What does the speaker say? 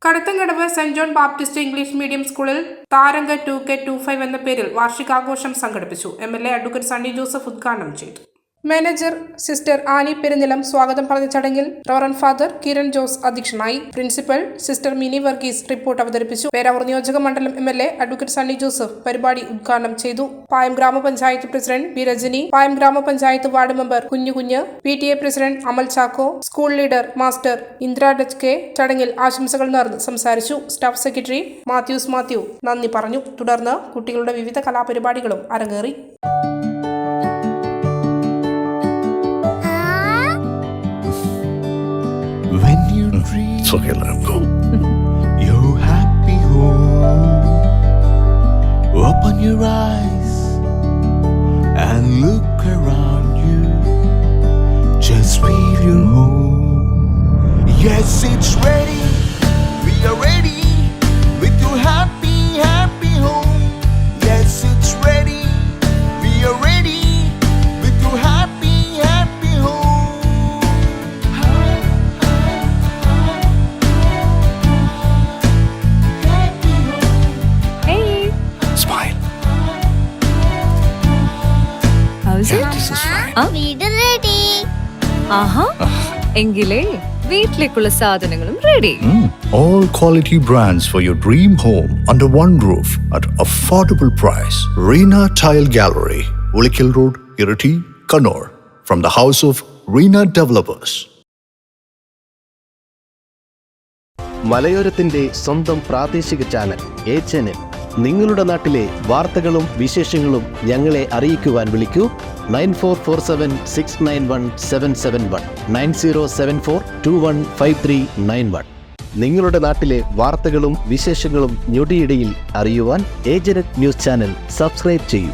കടത്തങ്കടവ് Saint John Baptist English medium സ്കൂളിൽ Taranga 2K25 എന്ന പേരിൽ വാർഷികാഘോഷം സംഘടിപ്പിച്ചു. MLA അഡ്വക്കേറ്റ് സണ്ണി ജോസഫ് ഉദ്ഘാടനം ചെയ്തു. മാനേജർ സിസ്റ്റർ ആനി പെരുന്നിലം സ്വാഗതം പറഞ്ഞ ചടങ്ങിൽ റവറന്റ് ഫാദർ കിരൺ ജോസ് അധ്യക്ഷനായി. Principal sister mini Varghese report അവതരിപ്പിച്ചു. പേരാവൂർ നിയോജക മണ്ഡലം MLA അഡ്വക്കേറ്റ് സണ്ണി ജോസഫ് പരിപാടി ഉദ്ഘാടനം ചെയ്തു. പായം ഗ്രാമപഞ്ചായത്ത് പ്രസിഡന്റ് ബി രജനി, പായം ഗ്രാമപഞ്ചായത്ത് വാർഡ് മെമ്പർ കുഞ്ഞു, PTA പ്രസിഡന്റ് അമൽ ചാക്കോ, സ്കൂൾ ലീഡർ മാസ്റ്റർ ഇന്ദ്ര ഡച്ച് ചടങ്ങിൽ ആശംസകൾ നേർന്ന് സംസാരിച്ചു. സ്റ്റാഫ് സെക്രട്ടറി മാത്യു നന്ദി പറഞ്ഞു. തുടർന്ന് കുട്ടികളുടെ വിവിധ കലാപരിപാടികളും അരങ്ങേറി. When you dream, it's okay, let him go. Your happy home. Open your eyes and look around you. Just feel your home. Yes, it's ready. We are ready with your happy home. Yes, it's ready. We are ready with your happy home. ready. എങ്കിലേ വീട്ടിലേക്കുള്ള സാധനങ്ങളും ready. All quality brands for your dream home under one roof at affordable price. Reena Tile Gallery, Ulikil Road, Irati, Kannur. From the house of Reena Developers. മലയോരത്തിന്റെ സ്വന്തം പ്രാദേശിക channel HNN. നിങ്ങളുടെ നാട്ടിലെ വാർത്തകളും വിശേഷങ്ങളും ഞങ്ങളെ അറിയിക്കുവാൻ വിളിക്കൂ 9447691771 9074215391. നിങ്ങളുടെ നാട്ടിലെ വാർത്തകളും വിശേഷങ്ങളും ഞൊടിയിടയിൽ അറിയുവാൻ ഏജനറ്റ് ന്യൂസ് ചാനൽ സബ്സ്ക്രൈബ് ചെയ്യൂ.